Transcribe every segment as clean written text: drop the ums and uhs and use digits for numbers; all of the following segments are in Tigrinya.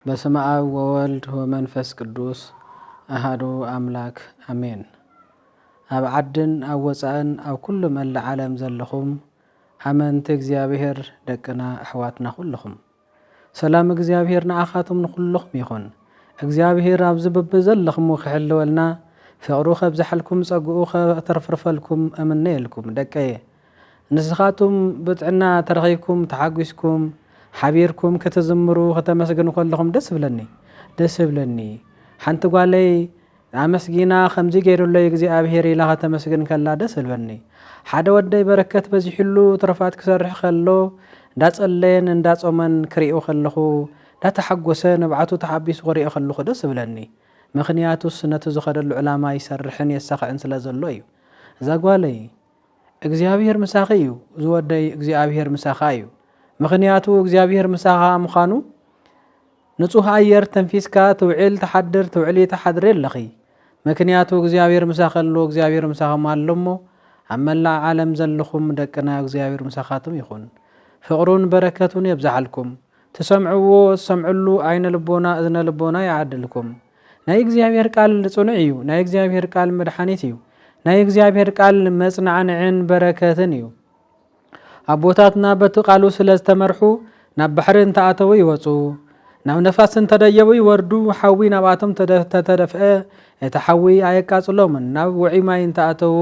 በስመ አብ ወወልድ ወመንፈስ ቅዱስ አሐዱ አምላክ አሜን። ኣብ ዓድን ኣብ ወፃእን ኣብ ኩሉ መላእ ዓለም ዘለኹም ኣመንቲ እግዚአብሔር ደቅና ኣሕዋትና ኩልኹም ሰላም እግዚአብሔር ንኣኻትኩም ንኩልኹም ይኹን። እግዚአብሔር ኣብ ዝብብ ዘለኹም ክሕልወልና ፍቅሩ ከብዛሕልኩም ጸጉኡ ከተርፍርፈልኩም እምነየልኩም ደቀየ ንስኻቱም ብጥዕና ተረኺብኩም ተሓጒስኩም ሓቢርኩም ከተዝምሩ ከተመስግኑ ከለኹም ደስ ብለኒ ሓንቲ ጓለይ ኣመስጊና ከምዚ ገይሩለይ እግዚአብሔር ኢላ ከተመስግን ከላ ደስ ብለኒ። ሓደ ወደይ በረከት በዚሕሉ ትርፋት ክሰርሕ ከሎ እንዳጸለየን እንዳጾመን ክሪኦ ከለኹ እንዳተሓጎሰ ንብዓቱ ተሓቢሱ ክሪኦ ከለኹ ደስ ብለኒ። ምክንያቱስ ነቲ ዝኸደሉ ዕላማ ይሰርሕን የሳኽዕን ስለ ዘሎ እዩ። እዛ ጓለይ እግዚአብሔር ምሳኺ እዩ፣ ዝወደይ እግዚአብሔር ምሳኻ እዩ። ምክንያቱ እግዚአብሔር ምሳኻ ምዃኑ ንጹህ ኣየር ተንፊስካ ትውዕል ተሓድር ትውዕል ተሓድር የለኺ። ምክንያቱ እግዚአብሔር ምሳኸሎ እግዚአብሔር ምሳኸም ኣሎሞ ኣብ መላእ ዓለም ዘለኹም ደቅና እግዚአብሔር ምሳኻትም ይኹን። ፍቅሩን በረከቱን የብዛሓልኩም ትሰምዕዎ ትሰምዕሉ ዓይነ ልቦና እዝነ ልቦና ይዓድልኩም። ናይ እግዚአብሔር ቃል ጽኑዕ እዩ። ናይ እግዚአብሔር ቃል መድሓኒት እዩ። ናይ እግዚአብሔር ቃል መጽናዕን በረከትን እዩ። ኣቦታትና በቲ ቃሉ ስለ ዝተመርሑ ናብ ባሕሪ እንተኣተው ይወፁ፣ ናብ ነፋስ እንተደየቡ ይወርዱ። ሓዊ ናብኣቶም ተተደፍአ እቲ ሓዊ ኣየቃጽሎምን። ናብ ውዒ ማይ እንተኣተው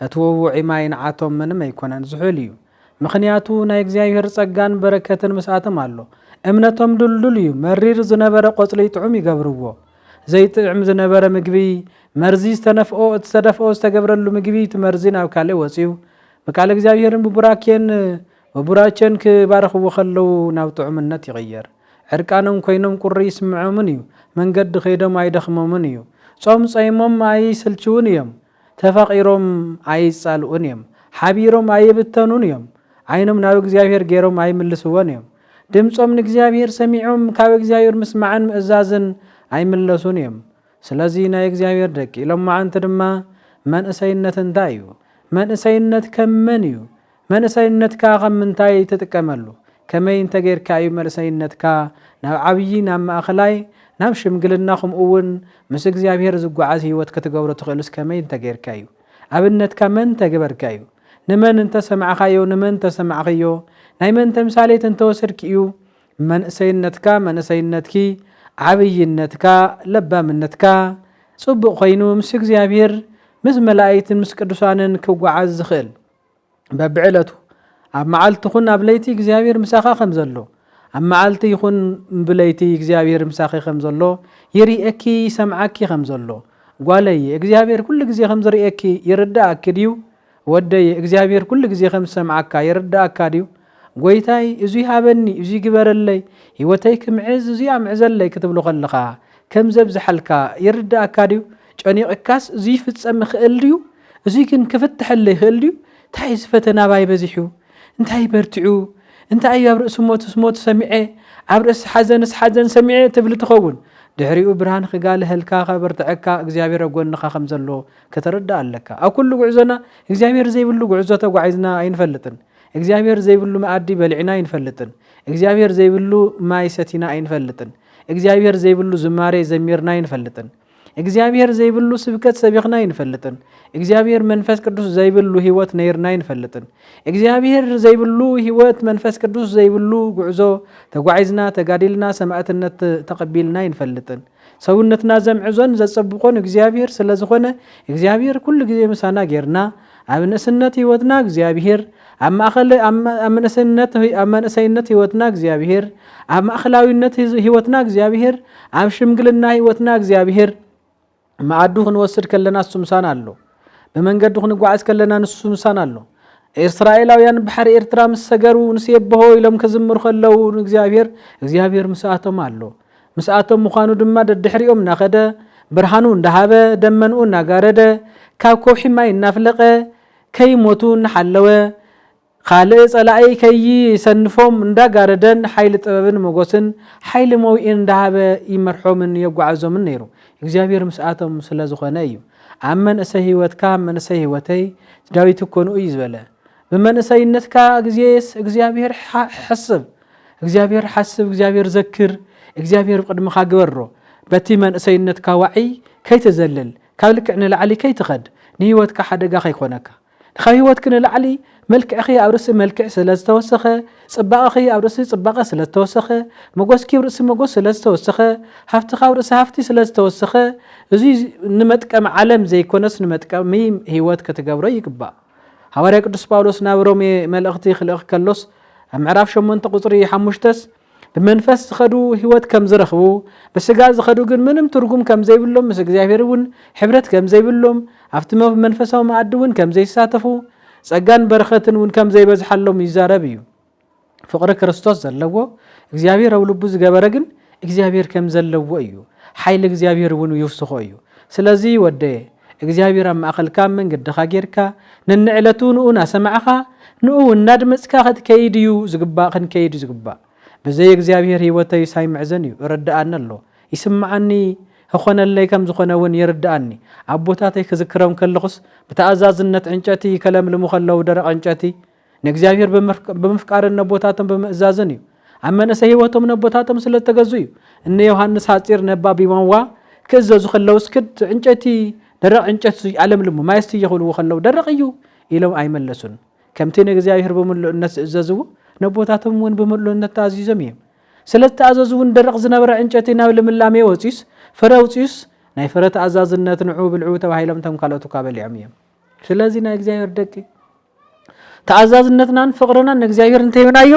እቲ ውዒ ማይ ንዓቶም ምንም ኣይኮነን ዝሑል እዩ። ምክንያቱ ናይ እግዚአብሔር ጸጋን በረከትን ምስኣቶም ኣሎ። እምነቶም ድልዱል እዩ። መሪር ዝነበረ ቆጽሊ ጥዑም ይገብርዎ። ዘይጥዕም ዝነበረ ምግቢ መርዚ ዝተደፍኦ ዝተገብረሉ ምግቢ እቲ መርዚ ናብ ካልእ ወፂኡ በቃል እግዚአብሔርን በቡራኬን ክባረኽዎ ከለው ናብ ጥዑምነት ይቕየር። ዕርቃኖም ኮይኖም ቁሪ ይስምዖምን እዩ። መንገዲ ኸይዶም ኣይደኽሞምን እዩ። ጾም ጸይሞም ኣይስልችውን እዮም። ተፋቂሮም ኣይጻልኡን እዮም። ሓቢሮም ኣይብተኑን እዮም። ዓይኖም ናብ እግዚአብሔር ገይሮም ኣይምልስዎን እዮም። ድምፆም ንእግዚአብሔር ሰሚዖም ካብ እግዚአብሔር ምስማዕን ምእዛዝን ኣይምለሱን እዮም። ስለዚ ናይ እግዚአብሔር ደቂ ኢሎም ማዓንቲ ድማ መንእሰይነት እንታይ እዩ? መንእሰይነት ከመን እዩ? መንእሰይነትካ ከም ምንታይ ትጥቀመሉ? ከመይ እንተጌርካ እዩ መንእሰይነትካ ናብ ዓብዪ ናብ ማእኸላይ ናብ ሽምግልና ከምኡውን ምስ እግዚአብሔር ዝጓዓዝ ህይወት ክትገብሮ ትኽእልስ ከመይ እንተጌርካ እዩ? ኣብነትካ መን ተገበርካ እዩ? ንመን እንተሰማዕኻዮ? ንመን ተሰማዕኽዮ? ናይ መን ተምሳሌት እንተወሰድክ እዩ? መንእሰይነትኪ ዓብይነትካ ለባምነትካ ጽቡቕ ኮይኑ ምስ እግዚአብሔር ምስ መላእክትን ምስ ቅዱሳንን ክጓዓዝ ዝኽእል በብዕለቱ ኣብ መዓልቲ ይኹን ኣብ ለይቲ እግዚአብሔር ምሳኻ ከም ዘሎ ኣብ መዓልቲ ይኹን ብለይቲ እግዚአብሔር ምሳኺ ከም ዘሎ ይርኤኪ ይሰምዓኪ ከም ዘሎ ጓለይ እግዚአብሔር ኩሉ ግዜ ከም ዝርኤኪ ይርዳእኪ ድዩ? ወደይ እግዚአብሔር ኩሉ ግዜ ከም ዝሰምዓካ ይርዳእካ ድዩ? ጎይታይ እዚ ሃበኒ እዚ ግበረለይ ህይወተይ ክምዕዝ እዚ ኣምዕዘለይ ክትብሎ ከለኻ ከም ዘብዝሐልካ ይርዳእካ ድዩ? ጨኒቕካስ እዚ ፍጸም ክእል ድዩ? እዚ ግን ክፍትሐለይ ክእል ድዩ? እንታይ ዝፈተና ባይ በዚሑ እንታይ በርትዑ እንታይ ኣብ ርእሲ ሞት ሰሚዐ ኣብ ርእሲ ሓዘን ሰሚዐ ትብል ትኸውን። ድሕሪኡ ብርሃን ክጋልህልካ ከበርትዐካ እግዚአብሔር ጎንኻ ከም ዘሎ ከተረዳእ ኣለካ። ኣብ ኩሉ ጉዕዞና እግዚአብሔር ዘይብሉ ጉዕዞ ተጓዒዝና ኣይንፈልጥን። እግዚአብሔር ዘይብሉ መኣዲ በሊዕና ኣይንፈልጥን። እግዚአብሔር ዘይብሉ ማይ ሰቲና ኣይንፈልጥን። እግዚአብሔር ዘይብሉ ዝማሬ ዘሚርና ኣይንፈልጥን። እግዚአብሔር ዘይብሉ ስብከት ሰቢኽና ኣይንፈልጥን። እግዚአብሔር መንፈስ ቅዱስ ዘይብሉ ህይወት ነይርና ኣይንፈልጥን። እግዚአብሔር ዘይብሉ ህይወት መንፈስ ቅዱስ ዘይብሉ ጉዕዞ ተጓዒዝና ተጋዲልና ሰማዕትነት ተቐቢልና ኣይንፈልጥን። ሰውነትና ዘምዕዞን ዘጸብቆን እግዚአብሔር ስለ ዝኾነ እግዚአብሔር ኩሉ ግዜ ምሳና ጌርና ኣብ ንእስነት ህይወትና እግዚአብሔር ኣብ መንእሰይነት ህይወትና እግዚአብሔር ኣብ ማእኸላዊነት ህይወትና እግዚአብሔር ኣብ ሽምግልና ህይወትና እግዚአብሔር ማዕዱ ክንወስድ ከለና ንሱ ምሳና ኣሎ። ብመንገዲ ክንጓዓዝ ከለና ንሱ ምሳና ኣሎ። እስራኤላውያን ባሕሪ ኤርትራ ምስ ሰገሩ ንስየብሖ ኢሎም ከዝምሩ ከለው እግዚአብሔር ምስኣቶም ኣሎ። ምስኣቶም ምዃኑ ድማ ደድሕሪኦም እናኸደ ብርሃኑ እንዳሃበ ደመንኡ እናጋረደ ካብ ከውሒ ማይ እናፍለቐ ከይሞቱ እናሓለወ ካልእ ጸላኢ ከይሰንፎም እንዳጋረደን ሓይሊ ጥበብን መጎስን ሓይሊ መዊእን እንዳሃበ ይመርሖምን የጓዓዞምን ነይሩ። እግዚአብሔር ምስኣቶም ስለ ዝኾነ እዩ። ኣብ መንእሰይ ህይወትካ መንእሰይ ህይወተይ ዳዊት እኮ ንኡ እዩ ዝበለ ብመንእሰይነትካ ግዜስ እግዚአብሔር ሓስብ እግዚአብሔር ዘክር እግዚአብሔር ቅድምኻ ግበሮ በቲ መንእሰይነትካ ዋዕይ ከይተዘልል ካብ ልክዕ ንላዕሊ ከይትኸድ ንህይወትካ ሓደጋ ከይኮነካ ካብ ህይወትክ ንላዕሊ መልክዕኺ ኣብ ርእሲ መልክዕ ስለዝተወሰኸ ጽባቕኺ ኣብ ርእሲ ጽባቐ ስለዝተወሰኸ መጎስኪ ኣብ ርእሲ መጎስ ስለዝተወሰኸ ሃፍትኻ ኣብ ርእሲ ሃፍቲ ስለዝተወሰኸ እዚ ንመጥቀም ዓለም ዘይኮነስ ንመጥቀሚ ህይወት ክትገብሮ ይግባእ ሐዋርያ ቅዱስ ጳውሎስ ናብ ሮሜ መልእኽቲ ክልእኽ ከሎስ ኣብ ምዕራፍ 8 ቁጽሪ 5 ብመንፈስ ዝኸዱ ህይወት ከም ዝረኽቡ በስጋ ዝኸዱ ግን ምንም ትርጉም ከም ዘይብሎም ምስ እግዚአብሔር እውን ሕብረት ከም ዘይብሎም ኣብቲ መንፈሳዊ ማዕድ እውን ከም ዘይሳተፉ ጸጋን በረኸትን እውን ከም ዘይበዝሓሎም ይዛረብ እዩ ፍቅሪ ክርስቶስ ዘለዎ እግዚአብሔር ኣብ ልቡ ዝገበረ ግን እግዚአብሔር ከም ዘለዎ እዩ ሓይል እግዚአብሔር እውን ይውስኾ እዩ ስለዚ ወደ እግዚአብሔር ኣብ ማእኸልካ መንገድኻ ጌርካ ነንዕለቱ ንኡና ሰማዕኻ ንኡ እናድመጽካ ክትከይድ እዩ ዝግባእ ክንከይድ ዝግባእ በዘይ እግዚአብሔር ህይወተይ ሳይምዕዘን እዩ ረዳአና ኣሎ ይስማዓኒ هخونلي كم زخونون يرداني أبوتاتي كذكرهم كلخص بتعزازنة عنشتي كلام المخلو درق عنشتي نجزاهير بمفكار النبوتاتم بمزازنيو أما نسهيوتهم نبوتاتم سلة تجزيو إن يوحنس هاتير نبابي وانوا كذا زخلو سكت عنشتي درق عنشتي علم لمو ما يستيقولوا وخلو درقيو إلو أيمن لسن كم تين نجزاهير بملو الناس زازو نبوتاتم وين بملو الناس تعزيزميم سلة تعززون درق زنبر عنشتي ناول من لامي وتيس فراوتيس ناي فرت عزازنة نعو بالعو توهايلم تم كالوتو كابل يعميم سلازي نا እግዚአብሔር ደቂ تعزازنتنا فقرنا እግዚአብሔር እንተይ ምናዮ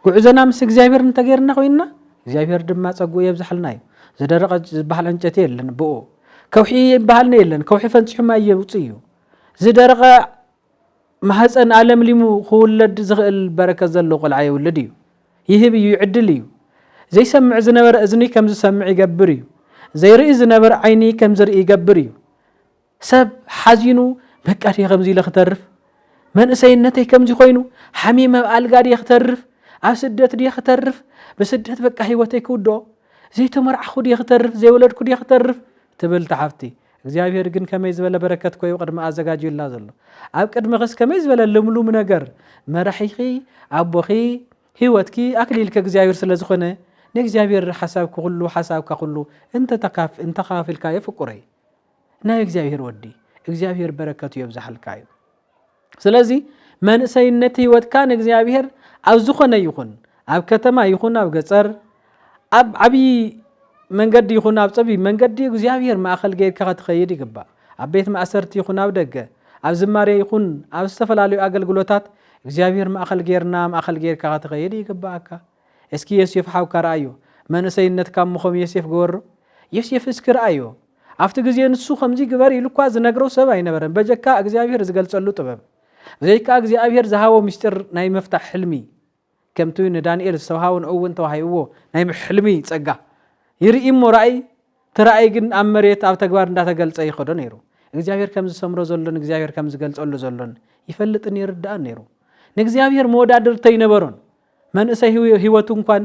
ጉዕዘና ምስ እግዚአብሔር እንተገርና ኮይና እግዚአብሔር ድማ ጸጉ ይብዛሕልናዮ ዘደረቀ ዝባህል እንጨት የለን ብኦ ከውሒ ይባህልና የለን ከውሒ ፈንጽሕማ ይውጽዩ ዝደረቀ ማህፀን ዓለም ሊሙ ሁለድ ዝኽእል በረከት ዘሎ ቆልዓ ይውልድ እዩ ይህብ እዩ ይዕድል እዩ ዘይሰምዕ ዝነበረ እዝኒ ከም ዝሰምዕ ይገብር እዩ زيرئي زنبر عيني كم زرئي قبريو سب حزينو بكاري خمزي لخترف من اسينتي كم زي خوينو حميمة القاري يخترف عسدت دي يخترف بسدت بكا هيوتي كودو زي تمرع خود يخترف زي ولد كود يخترف تبل تحفتي እግዚአብሔር ግን ከመይዝበለ በረከት ኮይ ወቅድማ አዘጋጁ ይላዘሉ አብ ቅድመ ገስ ከመይዝበለ ለምሉም ነገር መራሒኺ አቦኺ ህይወትኪ አክሊል ከእግዚአብሔር ስለዝኾነ نجزاهير حساب كله حساب كله انت خافل كاي فقري نا እግዚአብሔር ودي እግዚአብሔር በረከቱ ይብዛል ካይ ስለዚህ መንሰይነቲ ወድካን እግዚአብሔር ኣብ ዝኾነ ይኹን ኣብ ከተማ ይኹን ኣብ ገጸር ኣብ ዓቢ መንገዲ ይኹን ኣብ ጸቢ መንገዲ እግዚአብሔር ማእኸል ጌርካ ክትኸይድ ይግባ ኣብ ቤት ማእሰርቲ ይኹን ኣብ ደገ ኣብ ዝማሬ ይኹን ኣብ ዝተፈላለዩ አገልግሎታት እግዚአብሔር ማእኸል ጌርና ማእኸል ጌርካ ክትኸይድ ይግባካ اسكي يوسف حاو كرايو من سينت كم مخم يوسف غور يوسف اسكر ايو افت غزي نسو خمزي غبر يلكوا زنغرو سباي نبرن بجكا እግዚአብሔር ዝገልጸሉ ጥበብ ዘይካ እግዚአብሔር ዝሃቦ ምስጢር ናይ መፍታሕ ሕልሚ ከምቱ ንዳንኤል ዝተውሃውን እውን ተዋሂብዎ ናይ ሕልሚ ጸጋ ይርኢሞ ራእይ ተራእይ ግን ኣብ መሬት ኣብ ተግባር እንዳተገልጸ ይኸዶ ነይሩ እግዚአብሔር ከም ዝሰምሮ ዘሎን እግዚአብሔር ከም ዝገልጸሉ ዘሎን ይፈልጥን ይርዳን ነይሩ ንእግዚአብሔር መወዳድርተይ ነበሮን መንእሰይ ህይወቱ እንኳን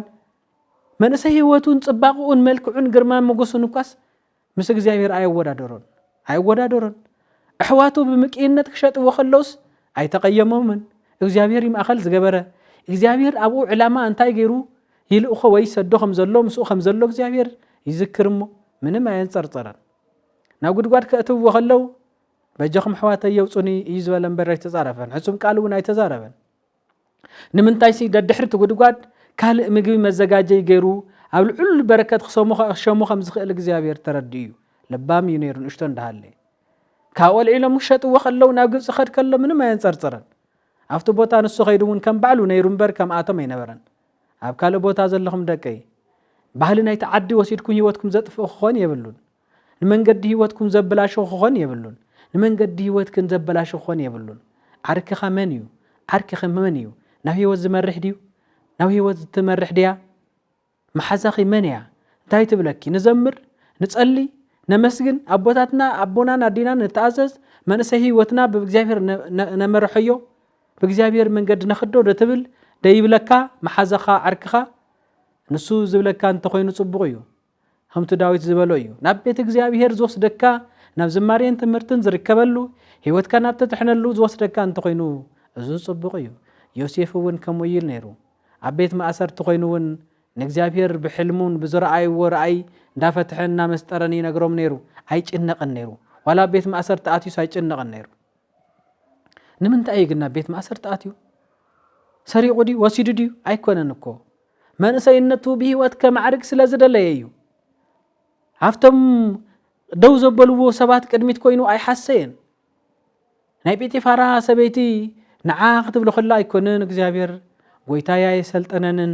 መንእሰይ ህይወቱን ጽባቁን መልክዑን ግርማ ሞገሱን እንኳስ ምስ እግዚአብሔር አይወዳደሮን አህዋቱ በመቂነት ክሸጥ ወኸለውስ አይተቀየመውምን እግዚአብሔር ይማኸል ዝገበረ እግዚአብሔር አቡ ዕላማ አንታይ ገይሩ ይልኡኸ ወይ ሰዶኸም ዘሎ ምስኡ ከም ዘሎ እግዚአብሔር ይዝክርሞ ምንም አያንጸርጸረን ናብ ጉድጓድ ከእትው ወኸለው በጀኹም አህዋተይ የውጹኒ ይዝበለን በረይ ተጻረፈን ሕጹም ቃል እውን አይተዛረበን ንምንታይ ሲ ደድሕርቲ ጉድጓድ ካልእ ምግቢ መዘጋጀይ ገይሩ ኣብ ልዑል በረከት ክሰሙ ከም ዝኽእል እግዚአብሔር ተረድዩ ለባም እዩ ነይሩ ንእሽቶ እንዳሃለ ካብ ወልዒሎም ሸጥዎ ከለው ናብ ግብጽ ኸድ ከሎ ምንም አያንጸርጸረን ኣብቲ ቦታ ንሱ ኸይዱ እውን ከም ባዕሉ ነይሩ እምበር ከም ኣቶም ኣይነበረን ኣብ ካልእ ቦታ ዘለኹም ደቀይ ባህሊ ናይ ተዓዲ ወሲድኩም ህይወትኩም ዘጥፍኡ ክኾን የብሉን ንመንገዲ ህይወትኩም ዘበላሹ ክኾን የብሉን ንመንገዲ ህይወትክን ዘበላሹ ክኾን የብሉን ዓርክኻ መን እዩ ዓርክኻ መን እዩ ናብ ህይወት ዝመርሕ ድዩ ናብ ህይወት ትመርሕ ድያ መሓዛኺ መን እያ እንታይ ትብለኪ ንዘምር ንጸሊ ነመስግን ኣቦታትና ኣቦናን ኣዲናን ንተኣዘዝ መንእሰይ ህይወትና ብእግዚአብሔር ነመርሖዮ ብእግዚአብሔር መንገዲ ነኽዶ ደትብል ደይብለካ መሓዛኻ ዓርክኻ ንሱ ዝብለካ እንተኾይኑ ጽቡቕ እዩ ከምቲ ዳዊት ዝበሎ እዩ ናብ ቤት እግዚአብሔር ዝወስደካ ናብ ዝማሬን ትምህርትን ዝርከበሉ ህይወትካ ናብ ተጥሕነሉ ዝወስደካ እንተኾይኑ እዚ ጽቡቕ እዩ ዮሴፍ እውን ከመይል ነይሩ ኣብ ቤት ማእሰርቲ ኮይኑ እውን ንእግዚአብሔር ብሕልሙን ብዝረአይዎ ረአይ እንዳፈትሐና መስጠረን ይነግሮም ነይሩ ኣይጭነቅን ነይሩ ዋላ ቤት ማእሰር ተኣትዩ ኣይጭነቅን ነይሩ ንምንታይ ግን ቤት ማእሰር ተኣትዩ ሰሪቁ ዲ ወሲዱ ዲ ኣይኮነን እኮ መንእሰይነቱ ብህይወት ከማዕርግ ስለዝደለየ እዩ ሃፍቶም ደው ዘበልዎ ሰባት ቅድሚት ኮይኑ ኣይሓሰየን ናይ ጲጢፋራ ሰበይቲ ንዓ ክትብሎ ከላ ኣይኮነን እግዚአብሔር ጎይታያ የሰልጠነንን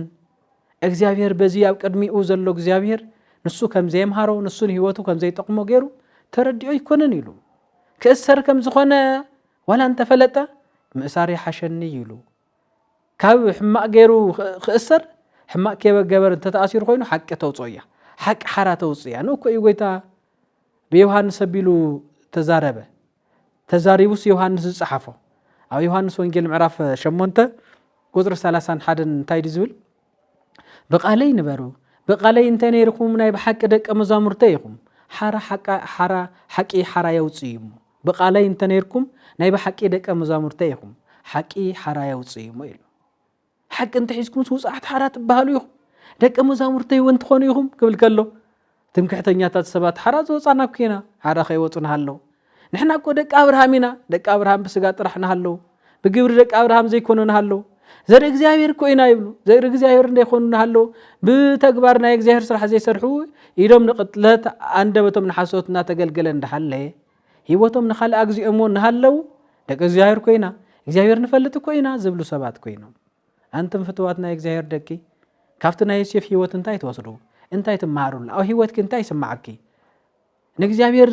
እግዚአብሔር በዚ ኣብ ቅድሚኡ ዘሎ እግዚአብሔር ንሱ ከም ዘይምሃሮ ንሱን ህይወቱ ከም ዘይጠቅሞ ገይሩ ተረዲኦ ይኮነን ኢሉ ክእሰር ከም ዝኾነ ዋላ እንተፈለጠ ምእሳር ይሓሸኒ ኢሉ ካብ ሕማቅ ገይሩ ክእሰር ሕማቅ ከበገበር እንተተኣሲሩ ኮይኑ ሓቂ ተውፅኦ እያ ሓቂ ሓራ ተውፅእ እያ ንእኮ እዩ ጎይታ ብዮሃንስ ኣቢሉ ተዛረበ ተዛሪቡስ ዮሃንስ ዝፀሓፎ ኣብ ዮሃንስ ወንጌል ምዕራፍ 8 ቁጥሪ 31 እንታይ ዝብል በቃለይ ንበሩ በቃለይ እንተ ነይርኩም ናይ ብሓቂ ደቀ መዛሙርተ ኢኹም ሓራ ሓቂ ሓራ የውፅእ እዩ በቃለይ እንተ ነይርኩም ናይ ብሓቂ ደቀ መዛሙርተ ኢኹም ሓቂ ሓራ የውፅእ እዩ ኢሉ ሓቂ እንተ ሒዝኩም ውፅኣት ሓራ ትበሃሉ ኢኹም ደቀ መዛሙርተ እውን ትኾኑ ኢኹም ክብል ከሎ ትምክሕተኛታት ሰባት ሓራ ዝወፃና ኮይና ሓራ ከይወፁና ሃለው ንሕና እኮ ደቀ አብርሃም ኢና ደቀ አብርሃም ብስጋ ጥራሕና ሃለው ብግብሪ ደቀ አብርሃም ዘይኮኑና ሃለው ዘር እግዚአብሔር ኮይና ይብሉ ዘር እግዚአብሔር እንደይኮኑና ሃለው ብተግባር ናይ እግዚአብሔር ስራሕ ዘይሰርሑ ኢዶም ንቅጥለት አንደበቶም ንሓሶትና ተገልገለ እንዳሃለ ህይወቶም ንኻልእግዚኦሞ ንሃለው ደቀ እግዚአብሔር ኮይና እግዚአብሔር ንፈልጥ ኮይና ዝብሉ ሰባት ኮይኖም አንተም ፍትዋት ናይ እግዚአብሔር ደቂ ካብቲ ናይ ዮሴፍ ህይወት እንታይ ትወስዱ እንታይ ትማሃሩላ ኣብ ህይወት እንታይ ይስማዓኪ ንእግዚአብሔር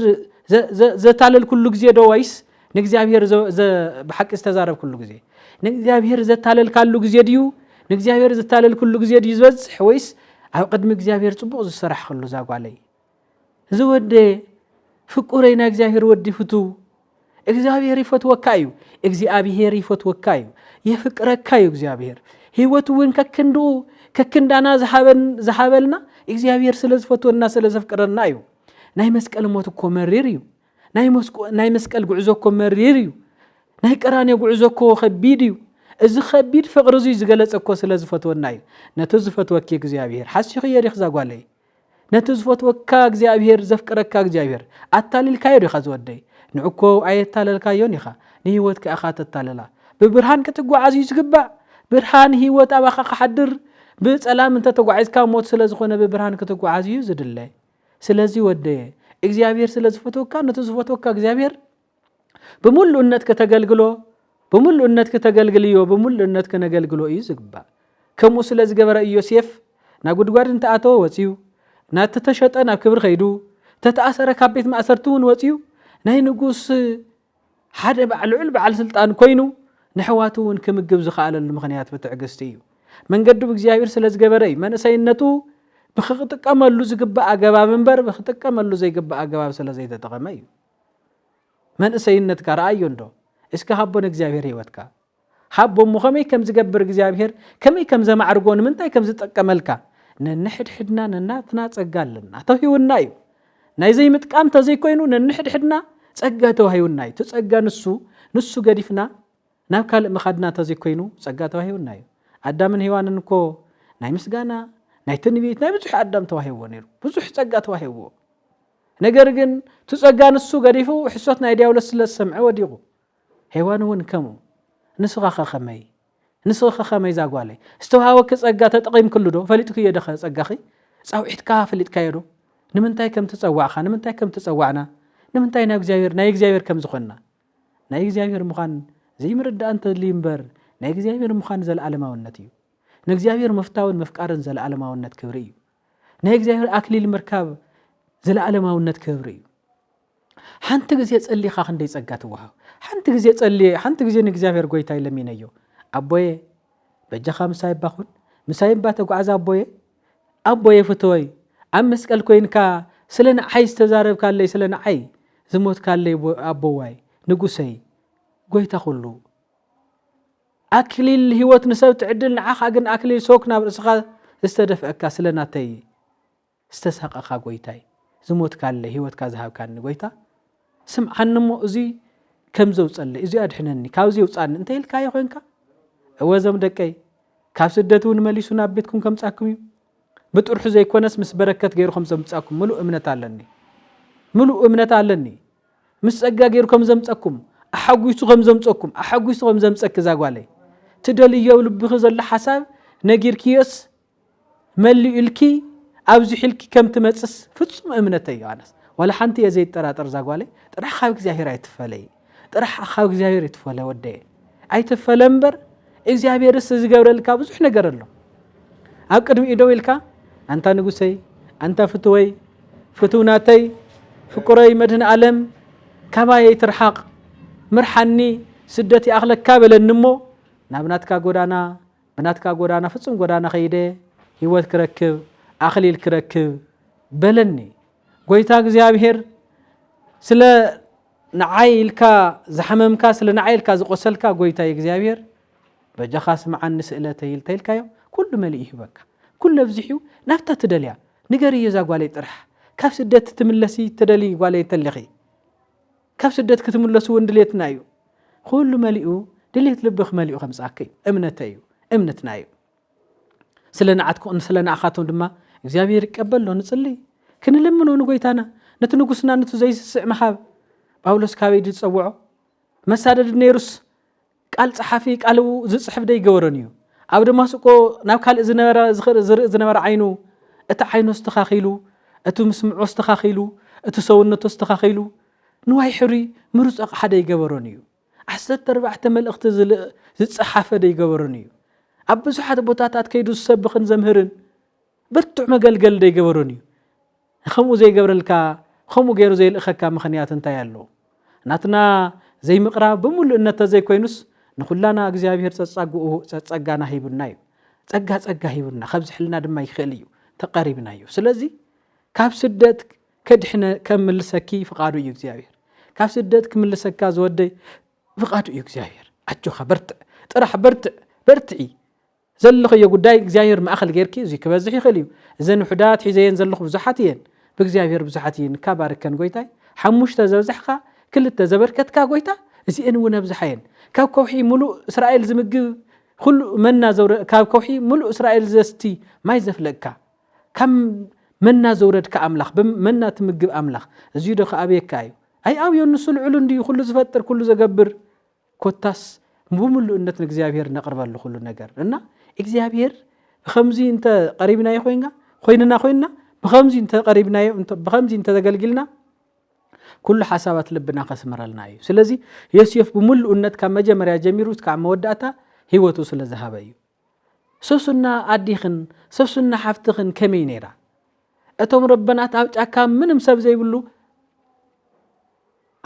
ዘታለል ኩሉ ግዜ ዶ ወይስ ንእግዚአብሔር ብሓቂ ዝተዛረብ ኩሉ ግዜ ንእግዚአብሔር ዘታለል ካሉ ግዜ ድዩ ንእግዚአብሔር ዘታለል ኩሉ ግዜ ድዩ ዝበዝሕ ወይስ ኣብ ቅድሚ እግዚአብሔር ጽቡቕ ዝስራሕ ኩሉ ዛጓለይ ዝወደ ፍቁረይ ናይ እግዚአብሔር ወዲ ፍቱ እግዚአብሔር ይፈትወካ እዩ እግዚአብሔር ይፈትወካ እዩ ይፍቅረካ እዩ እግዚአብሔር ህይወቱ ውን ከክንዳና ዝሃበልና እግዚአብሔር ስለዝፈትወና ስለዘፍቅረና እዩ ናይ መስቀል ሞት እኮ መሪር እዩ ናይ መስቀል ጉዕዞ እኮ መሪር እዩ ናይ ቀራንዮ ጉዕዞ እኮ ከቢድ እዩ እዚ ከቢድ ፍቅሪ እዚ ዝገለጸ እኮ ስለዝፈትወና እዩ ነቲ ዝፈትወክ እግዚአብሔር ሓሲኹ የሪኽ ዛጓለይ ነቲ ዝፈትወካ እግዚአብሔር ዘፍቅረካ እግዚአብሔር ኣታሊልካዮ ዲኻ ዝወደይ ንዕኮ ኣየታለልካዮን ኢኻ ንህይወት ከኣኻ ተታለላ ብብርሃን ክትጓዓዝ እዩ ዝግባእ ብርሃን ህይወት ኣባኻ ክሓድር ብጸላም እንተ ተጓዓዝካ ሞት ስለዝኾነ ብብርሃን ክትጓዓዝ እዩ ዝድለ ስለዚ ወደየ እግዚአብሔር ስለዝፈትወካ ነቲ ዝፈትወካ እግዚአብሔር በሙሉእነት ከተገልግሎ በሙሉእነት ከተገልግልዮ በሙሉእነት ከነገልግሎ እዩ ዝግባእ ከምኡ ስለዝገበረ ዮሴፍ ና ጉድጓድ እንተኣተወ ወፂዩ ናቲ ተሸጠ ናብ ክብሪ ኸይዱ ተተኣሰረ ካብ ቤት ማእሰርቲ እውን ወፂዩ ናይ ንጉስ ሓደ ልዑል በዓል ስልጣን ኮይኑ ንሕዋቱ እውን ክምግብ ዝኽኣለሉ ምኽንያት ብትዕግስቲ እዩ መንገዱ እግዚአብሔር ስለዝገበረ እዩ መንእሰይነቱ ብክጥቀመሉ ዝግባእ ኣገባብ እምበር ብክጥቀመሉ ዘይግባእ ኣገባብ ስለዘይተጠቐመ እዩ መንእሰይነትካ ረኣዮ እንዶ እስከ ሃቦን እግዚአብሔር ህይወትካ ሃቦሞ ከመይ ከም ዝገብር እግዚአብሔር ከመይ ከም ዘማዕርጎ ንምንታይ ከም ዝጠቀመልካ ነንሕድሕድና ነናትና ጸጋ ኣለና ተሂውና እዩ ናይ ዘይምጥቃም ተዘይኮይኑ ነንሕድሕድና ጸጋ ተዋሂውና እዩ ተጸጋ ንሱ ገዲፍና ናብ ካልእ መኻድና ተዘይኮይኑ ጸጋ ተዋሂውና እዩ ኣዳምን ሔዋንን እኮ ናይ ምስጋና ናይ ትንቢት ናይ ብዙሕ ኣዳም ተዋሂብዎ ነይሩ ብዙሕ ጸጋ ተዋሂብዎ ነገር ግን ተጸጋ ንሱ ገዲፉ ሕሶት ናይ ዲያብሎስ ስለሰምዐ ወዲቑ ሔዋን እውን ከምኡ ንስኻ ኸመይ ዛጓለይ ዝተዋሃበክ ጸጋ ተጠቒም ክሉ ዶ ፈሊጥክ የደኸ ጸጋኺ ጻውዒትካ ፈሊጥካዮ ዶ ንምንታይ ከም ትጸዋዕኻ ንምንታይ ከም ትጸዋዕና ንምንታይ ናይ እግዚአብሔር ከም ዝኾንና ናይ እግዚአብሔር ምዃን ዘይምርዳእ እንተድሊ እምበር ናይ እግዚአብሔር ምዃን ዘለዓለማውነት እዩ ንእግዚአብሔር መፍታውን መፍቃርን ዘለዓለማውነት ክብሪ እዩ ናይ እግዚአብሔር ኣክሊል ምርካብ ዘለዓለማውነት ክብሪ እዩ ሓንቲ ግዜ ጸሊኻ ክንደይ ጸጋ ትወሃብ ሓንቲ ግዜ ንእግዚአብሔር ጎይታ ይለሚነዮ ኣቦየ በጃኻ ምሳይ ባኹን ምሳይ ባ ተጓዓዝ ኣቦየ ፍትወይ ኣብ መስቀል ኮይንካ ስለ ንዓይ ዝተዛረብካለይ ስለ ንዓይ ዝሞትካለይ ኣቦዋይ ንጉሰይ ጎይታ ኩሉ ኣክሊል ህይወት ንሰብ ትዕድል ንዓኻ ግን ኣክሊል ሶክ ናብ ርእስኻ ዝተደፍአካ ስለናተይ ዝተሳቀኻ ጎይታይ ዝሞትካለይ ህይወትካ ዝሃብካኒ ጎይታ ስምዓንሞ እዚ ከም ዘውፀለይ እዚ ኣድሕነኒ ካብዚ ውፃኒ እንታይ ኢልካዮ ኮይንካ እወዘም ደቀይ ካብ ስደት እውን መሊሱ ናብ ቤትኩም ከምጻኩም እዩ بتروح زي كونس مس بركة غيركم زمصاكم ملو امنت علني مس اجا غيركم زمصاكم احغيسو خم زمصكم احغيسو خم زمصك زاغوالي تدليو لبخ زل حساب نغيركيس ملئلكي ابزي حلكي كم تمصس فصم امنت يوانس ولا حنتي يزي طراطر زاغوالي طرح خاو እግዚአብሔር አይተፈለይ طرح خاو እግዚአብሔር يتفله ወደ አይተፈለምበር እግዚአብሔርስ ዝገብረልካ ብዙሕ ነገር አለ ኣብ ቅድሚ ኢዶዊልካ አንታ ንጉሰይ አንታ ፍትወይ ፍቱናተይ ፍቁረይ መድህን ዓለም ከማይ ትርሐቅ ምርሐኒ ስደት ያخለካ በለንሞ ናብናትካ ጎዳና ፍጹም ጎዳና ኸይደ ህይወት ክረክብ አኽሊል ክረክብ በለኒ ጎይታ እግዚአብሔር ስለ ንዓይልካ ዝሐመምካ ስለ ንዓይልካ ዝቆሰልካ ጎይታ እግዚአብሔር በጀኻስ መዓን ስእለተይ ተይልካዮ ኩሉ መልእ ይበካ ኩሉ ብዝሒው ናፍታ ትደልያ ንገር የዛጓለይ ጥራሕ ካብ ስደት ትምለሲ ትደሊ ጓለይ ተለኺ ካብ ስደት ክትምለሱ ወንድሌትና እዩ ኩሉ መልኡ ድሌት ልብኽ መልኡ ከምጻከይ እምነተዩ እምነትናዩ ስለ ንዓኻቶም ድማ እግዚአብሔር ይቀበሎ ንጽሊ ክንለምኖ ንጎይታና ነቲ ንጉስና ነቲ ዘይስዕ መሃብ ጳውሎስ ካበይ ዝጸውዖ መሳደድ ነይሩስ ቃል ጸሓፊ ቃሉ ዝጽሕፍ ደይ ገበረን እዩ ኣብ ደማስቆ ናብ ካልእ ዝነበረ ዓይኑ እቲ ዓይኑ ዝተኻኺሉ እቲ ምስምዖ ዝተኻኺሉ እቲ ሰውነቱ ዝተኻኺሉ ንዋይ ሕሪ ምሩጽ ኣቕሓ ደይ ገበረን እዩ 14 መልእኽቲ ዝጽሓፈ ደይ ገበረን እዩ ኣብ ብዙሓት ቦታታት ከይዱ ዝሰብኽን ዘምህርን ብርቱዕ መገልገል ደይ ገበረን እዩ ከምኡ ዘይገብረልካ ከምኡ ገይሩ ዘይልእኸካ ምኽንያት እንታይ ኣሎ ናትና ዘይምቕራብ ብምሉእነት ዘይኮይኑስ ንኹላና እግዚአብሔር ጸጋና ሂቡና እዩ ጸጋ ሂቡና ካብዚ ሕልና ድማ ይኽእል እዩ ተቀሪብና እዩ ስለዚ ካብ ስደት ከድሕነ ከምልሰኪ ፍቃዱ እዩ እግዚአብሔር ካብ ስደት ክምልሰካ ዝወደይ ፍቃዱ እዩ እግዚአብሔር አጆኻ በርትዕ ጥራሕ በርትዒ ዘለኽዮ ጉዳይ እግዚአብሔር ማእኸል ጌርኪ እዚ ክበዝሕ ይኽእል እዩ እዘን ውሕዳት ሒዘየን ዘለኹ ብዙሓት እየን ብእግዚአብሔር ብዙሓት እየን ካባርከን ጎይታይ ሓሙሽተ ዘብዛሕካ ክልተ ዘበርከትካ ጎይታ እዚአን እውን ኣብዝሓየን ካብ ከውሒ ሙሉእ እስራኤል ዝምግብ ኩሉ መና ካብ ከውሒ ሙሉእ እስራኤል ዘስቲ ማይ ዘፍለቅካ ከም መና ዘውረድካ ኣምላኽ መና ትምግብ ኣምላኽ እዚዩ ዶ ከኣበየካ እዩ ኣይ ኣብዮ ንሱ ልዑል እንድዩ ኩሉ ዝፈጥር ኩሉ ዘገብር ኮታስ ብምሉእነት ንእግዚአብሔር ነቕርበሉ ኩሉ ነገር እና እግዚአብሔር ብኸምዚ እንተ ቀሪብናዮ ኮይንና ብኸምዚ እንተ ቀሪብናዮ ብኸምዚ እንተ ተገልግልና ኩሉ ሓሳባት ልብና ከስመረልና እዩ ስለዚ ዮሴፍ ብምሉእነት ካብ መጀመርያ ጀሚሩ ካብ መወዳእታ ህይወቱ ስለ ዝሃበ እዩ ሰሱና ኣዲኽን ሰሱና ሓፍትኽን ከመይ ነይራ እቶም ረበናት ኣብ ጫካ ምንም ሰብ ዘይብሉ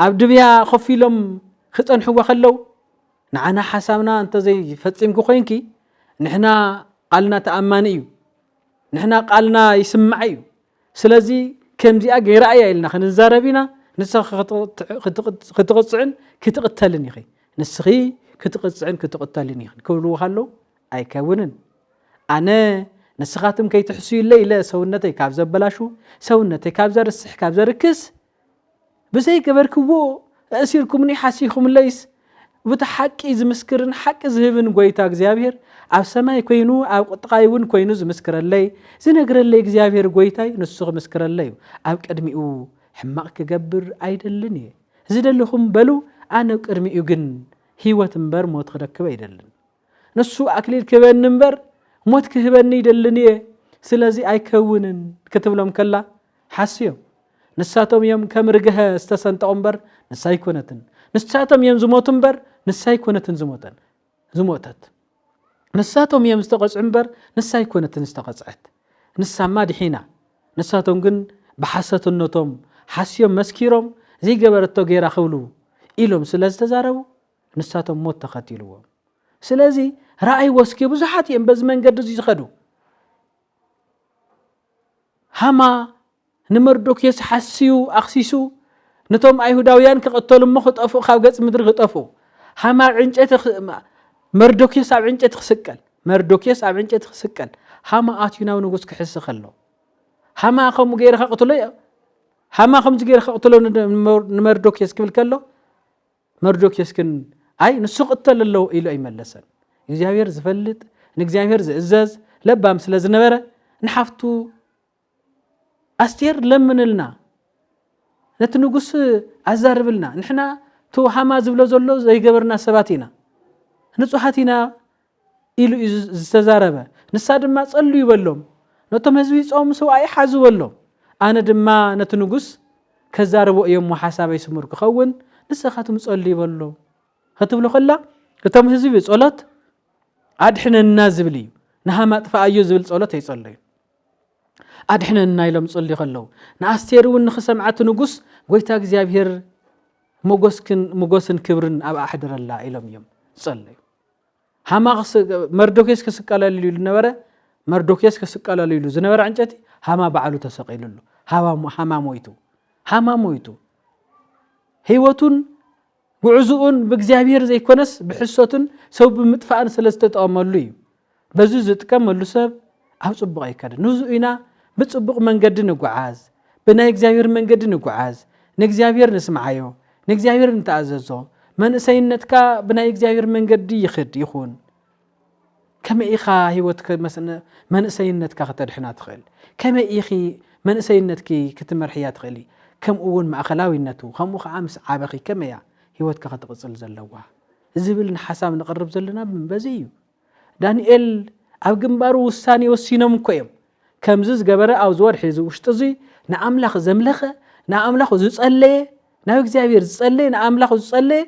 ኣብ ድብያ ኸፊሎም ክጸንሕዋ ከለው ንዓና ሓሳብና እንተ ዘይፈጺምኩ ኮይንኪ ንሕና ቃልና ተኣማኒ እዩ ንሕና ቃልና ይስማዕ እዩ ስለዚ ከምዚኣ ገይራእያ ኢልና ክንዛረቢና ንስኺ ክትቕጽዕን ክትቕተልን ይኺ ንስኺ ክትቕጽዕን ክትቕተልን ይኺ ክብልዎ ከለው ኣይከውንን ኣነ ንስኻትም ከይትሕስዩለ ኢለ ሰውነተይ ካብ ዘበላሹ ሰውነተይ ካብ ዘርስሕ ካብ ዘርክስ ብዘይ ገበርክዎ እሲርኩምኒ ሓሲኹም ለይስ بتا حقي زمسكرن حق زهبن غويتا እግዚአብሔር ኣብ ሰማይ ኮይኑ ኣብ ቁጥቃይውን ኮይኑ ዝምስክረለይ ዝነግረለይ እግዚአብሔር غويታይ ንሱ ዝምስክረለይ ኣብ ቀድሚኡ ሕማቅ ክገብር አይደልን ዝደልኹም በሉ ኣነ ቀድሚኡ ግን ህይወት እንበር ሞት ክረክብ አይደልን ንሱ አክሊል ክበን እንበር ሞት ክህበን አይደልን ስለዚ አይከውንን ክትብሎም ከላ ሓስዮም ንሳቶም የም ከምርገህ ዝተሰንጠው እንበር ንሳይ ኮነትን ንሳቶም የም ዝሞት እንበር ንሳይ ኮነትን ዝሞተት ንሳቶም የም ዝተቀጽዕ እንበር ንሳይ ኮነትን ዝተቀጽዐት ንሳማ ድሒና ንሳቶም ግን በሐሰትነቶም ሓስዮም መስኪሮም ዘይገበረቶ ገይራ ክብሉ ኢሎም ስለዝተዛረቡ ንሳቶም ሞት ተኸቲልዎም ስለዚ ራእይ ወስኪ ብዙሓት የም በዚ መንገድ ዝኸዱ ሃማ ንመርዶክዮስ ሓስዩ ኣኽሲሱ ነቶም አይሁዳውያን ከቀተሉ መخطፉ ካብ ገጽ ምድሪ ክጠፉ ሃማ ዕንጨት መርዶክዮስ ኣብ ዕንጨት ክስቀል መርዶክዮስ ኣብ ዕንጨት ክስቀል ሃማ ኣትዩናው ንጉስ ክሕስ ከሎ ሃማ ከም ገይረ ከቀተሉ ሃማ ከም ገይረ ከቀተሉ ንመርዶክዮስ ክብል ከሎ መርዶክዮስ ግን አይ ንሱ ቅተለሎ ኢሉ ኣይመለሰን እግዚአብሔር ዝፈልጥ ንእግዚአብሔር ዝእዘዝ ለባም ስለ ዝነበረ نحفتو أستير لمنلنا نتنقص أزاربلنا نحنا تو حما زبلو زلو زي قبرنا سباتينا نصحاتنا إلو استزاربه نسا دما صلو يبلوم نتم هزوي صوم سو أي حازو بلوم أنا دما نتنقص كزاربو يوم محاسبة يسمر كخون نسا خاتم صلو يبلوم خاتبلو خلا نتم هزوي صلات أدحنا النازبلي نهما تفايو زبل صلات يصلي أدحنا النايلم صلي خلو نأستيرو نخسمعت نقص قويتا እግዚአብሔር مغوسن كبرن أب أحدر الله إلهم يوم صلي هما مردوكيس كسقالالو لنبره مردوكيس كسقالالو زنبره عنጨቲ هما بعلو تسقيللو هما مويتو هيوتون ጉዕዙኡን بእግዚአብሔር ዘይኮነስ بحሶትን ሰው ብምጥፋእን ስለስተጠመሉ እዩ በዚ ዝጥቀመሉ ሰብ ኣብ ጽቡቕ ይከደ ንዙኢና بصبق መንገዲ ንጓዓዝ ብናይ እግዚአብሔር መንገዲ ንጓዓዝ ንእግዚአብሔር ንስምዓዮ ንእግዚአብሔር እንተኣዘዞ መንእሰይነትካ ብናይ እግዚአብሔር መንገዲ ይخد ይኹን ከመኢኻ ህይወትከ መንእሰይነትካ ከተድሕና ትኽእል ከመኢኺ መንእሰይነትኪ ክትመርሕያ ትኽእሊ ከምኡውን ማእኸላዊነቱ ከምኡ ከዓ ምስ ዓበኺ ከመያ ህይወትካ ክትቕፅል ዘለዋ ዝብል ሓሳብ ንቕርብ ዘለና በዚ እዩ ዳንኤል ኣብ ግንባሩ ውሳኔ ወሲኖም እኮ እዮም ከምዚ ዝገበረ ኣብ ዝወርሒ ውሽጢ ንኣምላኽ ዘምለኸ ንኣምላኽ ዝጸለየ ናብ እግዚአብሔር ዝጸለየ ንኣምላኽ ዝጸለየ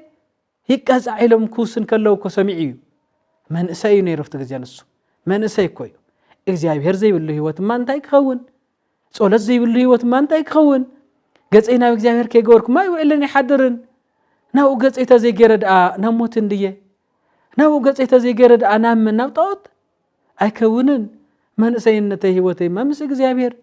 ይቀጻዕ ኢሎም ክውስን ከለው እኮ ሰሚዕ እዩ መንእሰይ ነይሮፍቲ ግዜ ንሱ መንእሰይ እኮ እዩ እግዚአብሔር ዘይብሉ ህይወት ማንታይ ክኸውን ጸሎት ዘይብሉ ህይወት ማንታይ ክኸውን ገጸይ ናብ እግዚአብሔር ከይገበርኩማ ይውዕልን ይሓድርን ናው ገጸይ ተዘይገረ ደኣ ናብ ሞት እንድየ ናው ገጸይ ተዘይገረ ደኣ ናብ ጣዖት ኣይከውንን መንእሰይነተይ ህይወተይ ምስ እግዚአብሔር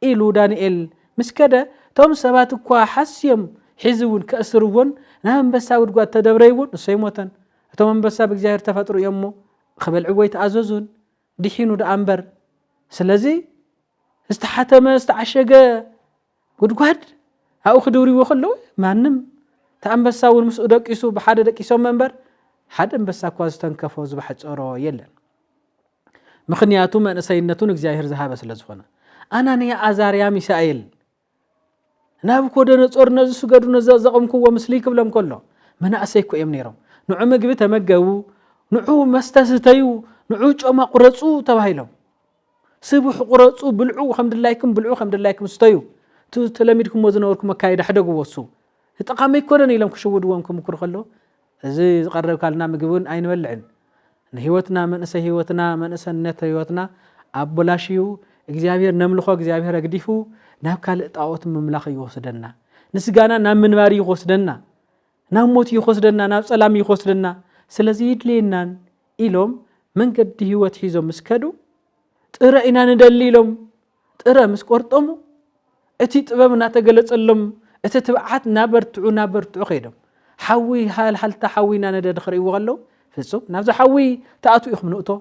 ኢሉ ዳንኤል مسكده توم سبات እኳ حسيم حزون كأسرون نام بس ጉድጓድ ተደብረይውን ንሰይሞተን እቶም በሳ በእግዚአብሔር ተፈጥሮ የሞ خبل عوي تأززون دحينو دأمبر سلازي استحتم استعشقه ጉድጓድ هاو خدوري وخلو مانم تأمبساون مسؤ دقيسو بحد دقيسو منبر حد أمبسا كواز تنكفو زبحت صورو يلن مخنياتو منسينتون እግዚአብሔር زهابه ስለዝኾነ أنانيا أزاريا ميسائيل ናቡኮደነጾር ነዚ ስገዱ ነዘዘቀምኩዎ ምስሊ ክብለም ከሎ መናእሰይ እኮ እዮም ነይሮም ንዑ ምግቢ ተመገቡ ንዑ መስተስተዩ ንዑ ጮማ ቁረጹ ተባሂሎም ስቡሕ ቁረጹ ብልዑ ከምድላይኩም ስተዩ ተለሚድኩም ወዝነበርኩም መካይዳ ሕደግዎሱ ተጠቃመ ይኮነን ኢሎም ክሽውድዎም ከምክሩ ከሎ እዚ ዝቀረብ ካልና ምግብን ኣይንበልዕን ንህይወትና መንእሰይ ህይወትና መንእሰነት ህይወትና አቦላሽዩ እግዚአብሔር ነምልኾ እግዚአብሔር አግዲፉ ናብ ካልእ ጣዖት መምላኽ ይወስደና ንስጋና ናብ ምንባሪ ይወስደና ናብ ሞት ይወስደና ናብ ጸላም ይወስደና ስለዚህ ይድልየናን ኢሎም መንገዲ ህይወት ሒዞም መስከዱ ጥረ ኢና ንደሊሎም ጥረ መስቆርጦሙ እቲ ጥበብና ተገለጸሎም እቲ ትብዓት ናበርትዑ ኸይዶም ሓዊ ሃልታ ሓዊና ነደድኽሪ ይወለው ፍጹም ናብዛ ሓዊ ተኣቱ ኢኹም ንእቶ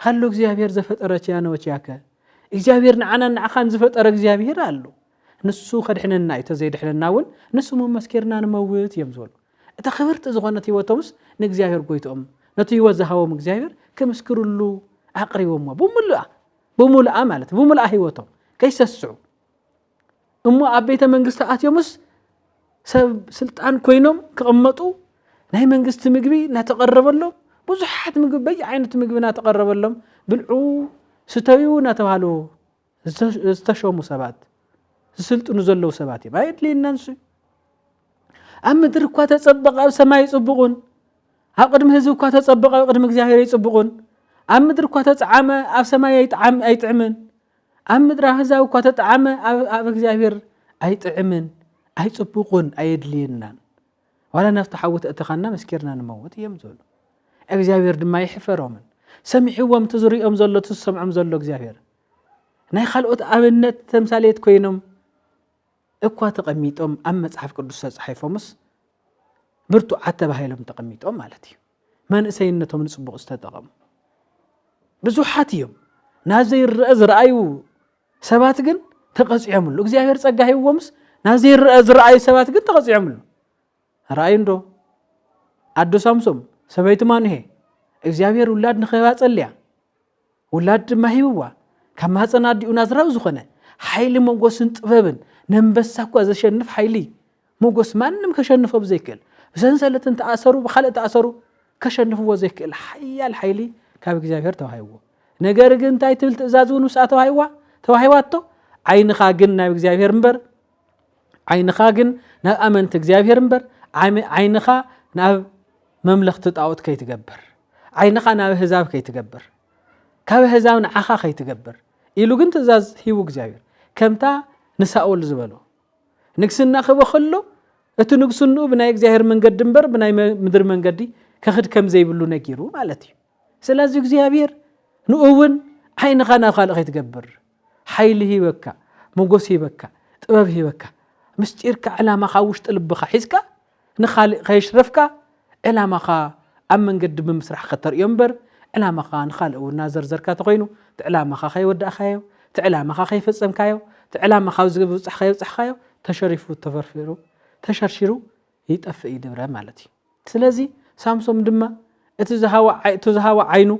ሃሎ እግዚአብሔር ዘፈጠረች ያነወችያከ እግዚአብሔር ንዓና ንዓኻን ዝፈጠረ እግዚአብሔር አሉ ንሱ ከድሕነና እዩ ተዘይድሕነናውን ንሱ መስከርና ንመውት እዮም ዝበሉ እታ ክብርቲ ዝኾነት ህይወቶምስ ንእግዚአብሔር ጎይቶም ነቲ ህይወት ዝሃቦም እግዚአብሔር ከምስክሩሉ አቅሪቦም በሙሉአ ማለት በሙሉአ ህይወቶም ከይሰስዑ እሞ ኣብ ቤተ መንግስት ኣትዮምስ ሰብ ስልጣን ኮይኖም ክቕመጡ ናይ መንግስት ምግቢ ናተቀረበሎም ብዙሓት ምግቢ በየዓይነት ምግቢ ናተቀረበሎም ብልዑ ስተዩ ናተባሃሉ ዝተሾሙ ሰባት ዝስልጥኑ ዘለው ሰባት ባይድሊናንሱ ኣብ ምድር እኳ ተጸበቀ ኣብ ሰማይ ይጽብቁን ኣብ ቅድሚ ህዝብ እኳ ተጸበቀ ኣብ ቅድሚ እግዚአብሔር ይጽብቁን ኣብ ምድር እኳ ተጻዓመ ኣብ ሰማይ ኣይጥዕምን ኣብ ምድር ህዝብ እኳ ተጣዓመ ኣብ እግዚአብሔር ኣይጥዕምን ኣይጽብቁን ኣይድሊናን ወላ ነፍተ ሓውት እተኻና መስከርና ንመውት እዮም ዘሉ እግዚአብሔር ድማ ይሕፈሮምን ሰሚዕዎም ትዝሪኦም ዘሎ ትሰምዖም ዘሎ እግዚአብሔር ናይ ካልኦት ኣብነት ተምሳሌት ኮይኖም እኳ ተቀሚጦም ኣብ መጽሐፍ ቅዱስ ተጻሒፎምስ ብርቱዓት ተባሂሎም ተቀሚጦም ማለት እዩ መንእሰይነቶም ንጽቡቕ ዝተጠቐሙ ብዙሓት እዮም ናዘይርአ ዝረአዩ ሰባት ግን ተቐጽዖምሉ እግዚአብሔር ጸጋ ሂቦምስ ናዘይርአ ዝረአዩ ሰባት ግን ተቐጽዖምሉ ረአዩንዶ አዶ ሳምሶም ሰበይት ማንሄ እግዚአብሔር ውላድ ንኸባ ጸልያ ولاد ما هيوا كما هصنا ديو نازراو زخنه حيل موغوسن طببن نمبساكو زشنف حيلي موغوس مانم كشنفو بزيكل بسنسلتن تاثروا بخلق تاثروا كشنفو زيكل حيال حيلي كاب እግዚአብሔር ተዋህይዎ ነገር ግን ታይ ትብል ትእዛዙን ውሳተው ሃይዋ ተዋህይዋቶ ዓይንኻ ግን ናብ እግዚአብሔር እንበር ዓይንኻ ግን ናብ ኣመንት እግዚአብሔር እንበር ዓይንኻ ናብ መምለኽቲ ጣዖት ከይትገብር ዓይንኻ ናብ ህዛብ ከይትገብር ካብ ህዛብ ንዓኻ ከይትገብር ኢሉ ግን ትእዛዝ ሂቡ እግዚአብሔር ከምታ ንሳኦል ዝበሎ ንግስና ክበኸሎ እቲ ንግስኑ ብናይ እግዚአብሔር መንገድ እንበር ብናይ ምድር መንገዲ ከኽድ ከም ዘይብሉ ነጊሩ ማለት እዩ ስለዚህ እግዚአብሔር ንኡውን ዓይንኻ ናብ ካልእ ከይትገብር ሓይሊ ሂበካ ሞገስ ሂበካ ጥበብ ሂበካ ምስጢርካ ዕላማኻ ውሽጢ ልብኻ ሒዝካ ንኻልእ ከይሽረፍካ ዕላማኻ ኣብ መንገዲ ብምስራሕ ከተርእዮ እምበር ዕላማኻ ንኻልእ እውን ናዘርዘርካ ተኮይኑ ዕላማኻ ከይወዳእኻዮ ዕላማኻ ከይፈጸምካዮ ዕላማኻ ዝበፅሕካዮ በፅሕካዮ ተሸሪፉ ተፈርፊሩ ተሸርሽሩ ይጠፍእ ይድብረ ማለት እዩ ስለዚ ሳምሶም ድማ እቲ ዝሃዋ ዓይኑ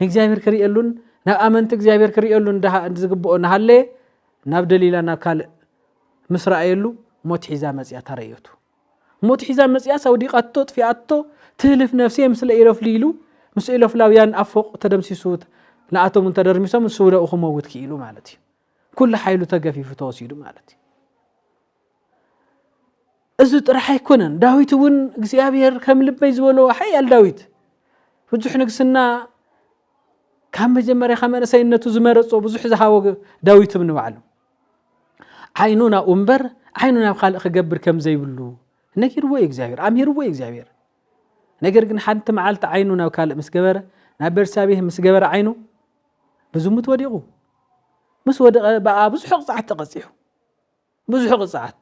ንእግዚአብሔር ክሪኤሉን ናብ ኣመንቲ እግዚአብሔር ክሪኤሉን ዝግብኦ ናሃለየ ናብ ደሊላ ናብ ካልእ ምስራኤሉ ሞት ሒዛ መጽያ ተረየቱ ሞት ሒዛ መጽያ ሰውዲቃቶ ጥፊኣቶ ትህልፍ ነፍሴ ምስለ ኢሎፍሊሉ ምስ ኢሎፍላውያን ኣፎቅ ተደምሲሱት ንኣቶም ተደርሚሶም ስውደኡ ክመውት ክኢሉ ማለት እዩ ኩሉ ሓይሉ ተገፊፉ ተወሲዱ ማለት እዩ እዚ ጥራሕ ኣይኮነን ዳዊት እውን እግዚአብሔር ከም ልበይ ዝበሎ ሓያል ዳዊት ብዙሕ ንግስና ካብ መጀመርያ ከመነሰይነቱ ዝመረጾ ብዙሕ ዝሃወ ዳዊት ምንባዕሉ ዓይኑ ናብ እምበር ዓይኑ ናብ ካልእ ክገብር ከም ዘይብሉ ነጊርዎ እግዚአብሔር ኣምሂርዎ እግዚአብሔር ነገር ግን ሓንቲ መዓልቲ ዓይኑ ናብ ካልእ ምስ ገበረ ናብ ቤርሳቤህ ምስ ገበረ ዓይኑ ብዙሙት ወዲቑ ምስ ወደቐ በኣ ብዙሕ ቅፅዓት ተቐፂሑ ብዙሕ ቅፅዓት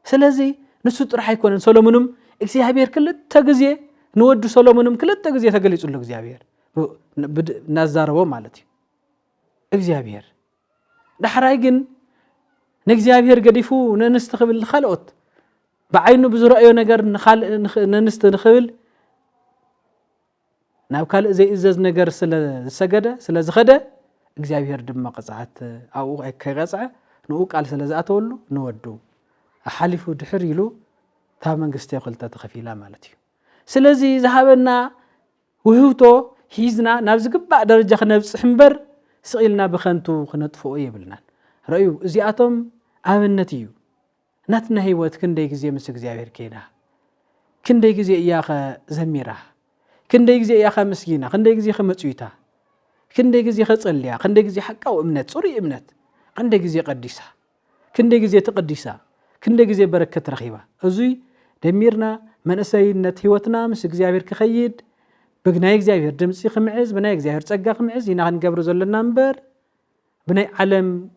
ስለዚ ንሱ ጥራሕ ኣይኮነን ሰሎሞንም እግዚአብሔር ክልተ ግዜ ንወዱ ሰሎሞንም ክልተ ግዜ ተገሊጹሉ እግዚአብሔር ናዛረቦ ማለት እዩ እግዚአብሔር ዳሕራይ ግን ንእግዚአብሔር ገዲፉ ነንስት ክብል ካልኦት بعينه بزرعه نجار نخال نستنخل ناو كال زي إزاز نجار سجدة سلا زخدة إجابير دم قصعت أو كقصعة نوك على سلا زاتولو نودو أحلفو دحريلو تامن قستيقل تتخفيلا مالتي سلازي ذهبنا وهوتو هيزنا نابزق بعد درجة خنبس حنبر سقيلنا بخنتو خنطفو يبلنا رأيو زياتهم عاملنتيو ناتنا هيوت كندي جزء من سجزاير كينا كندي جزء إياخ زميرة كندي جزء إياخ مسكينة كندي جزء خمسويتا كندي جزء خصليا كندي جزء حقه وإمنت صوري إمنت كندي جزء قديسة كندي جزء تقديسة كندي جزء بركة رخيبة أزوي دميرنا من أسينت هيوتنا من سجزاير كخيد بجناي جزاير دمسي خمعز بناي جزاير تسقى خمعز ينعن قبر زلنا نمبر بناي علم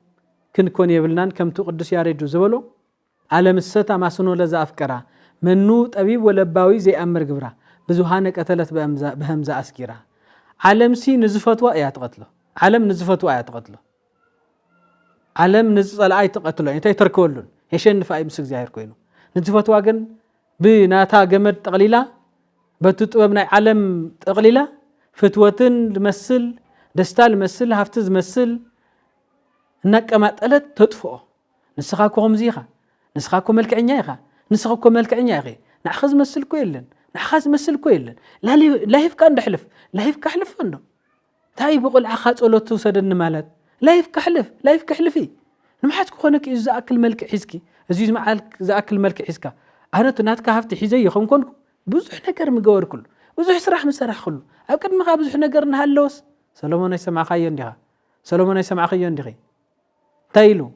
كن كون يبلنان كم تقدس ياريد زولو علم الستا ما سنو لذا أفكرا منو طبيب ولباوي زي أمر قبرا بزوهانك أتلت بهمزة أسكيرا علم سي نزفتوا آيات قتله علم نزفتوا آيات قتله علم نزل آيات قتله يعني تيتركولون يشن فاي مسك زاهر كوينو نزفتوا جن بناتا جمد تقليلا بتطوى من علم تقليلا فتوتن المسل دستال المسل هفتز مسل إنك ما تقلت تطفئ نسخاكم زيها نسخاكم ملك عنياها نسخاكم ملك عنياها نأخذ مسل كويلن نأخذ مسل كويلن لا يفك عند حلف لا يفك حلف عنده تاي بقول أخذ أولو توسد النمالات لا يفك حلف لا يفك حلفي ما حد كونك إذا أكل ملك حزكي أزيز معك إذا أكل ملك حزكا أنا تنات كهفت حزي خم كون بزح نكر مجور كله بزح سرح مسرح كله أكيد ما بزح نكر نهلوس سلامون يسمع خيان دها سلامون يسمع خيان دغي تايلو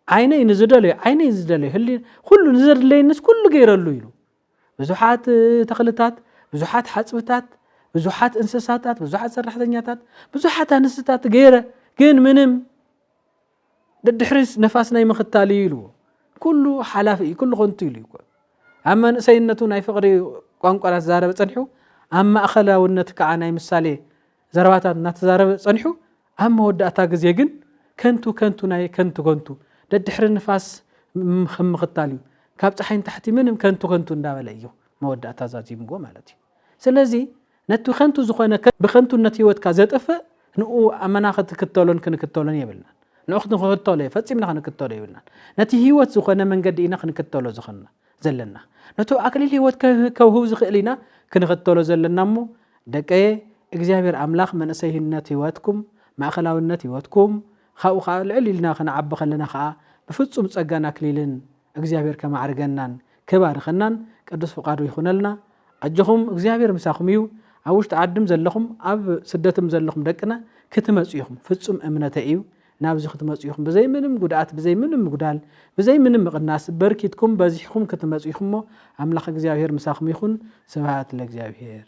عيني نزدله عيني نزدله هلي كله نزر لي الناس كله غير له يلو بزحات تخلطات بزحات حصبتات بزحات انسساتات بزحات سرحتنياتات بزحات انستات غيره كن منم ددحرس نفاسنا يمختالي يلو كله حلافي كله قنتيلي اما سينتو ناي فقري قنقلات زارب صنحو اما اخلاونتك عناي مثالي زرباتات ناتزارب صنحو اما وداتا غزي كن كنتو ناي كنتو ددحر النفاس مختالي كاب صحين تحت منهم كنتو اندابل ايو موداتا زازيمغو مالتي سلازي نتو خنتو زخونه بخنتو نتيوت كازطف ንኡ ኣመና ክትከተሎን ክንክተሎን ይብልና ንኡኽት ንክተሎ ፈጺምና ክንክተሎ ይብልና ነቲ ህይወት ዝኾነ መንገዲ ኢና ክንክተሎ ዝኾንና ዘለና ነቱ ኣክሊል ህይወት ከውህብ ዝኽእልና ክንክተሎ ዘለና እሞ ደቀየ እግዚአብሔር ኣምላኽ መንእሰይነት ህይወትኩም ማእኸላውነት ህይወትኩም ካብኡ ከዓ ልዕል ኢልና ክንዓቢ ከለና ከዓ ብፍጹም ጸጋን ኣክሊልን እግዚአብሔር ከማዕርገናን ከባርኸናን ቅዱስ ፍቃዱ ይኹነልና ኣጅኹም እግዚአብሔር ምሳኹም እዩ ኣብ ውሽጢ ዓድም ዘለኹም ኣብ ስደትም ዘለኹም ደቅና ክትመጽኢኹም ፍጹም እምነተ እዩ ናብዚ ክትመጽኢኹም ብዘይ ምንም ጉድኣት ብዘይ ምንም ጉዳል ብዘይ ምንም ምቕናስ በርኪትኩም በዚሕኩም ክትመጽኢኹም ሞ ኣምላኽ እግዚአብሔር ምሳኹም ይኹን ስብሃት ለእግዚአብሔር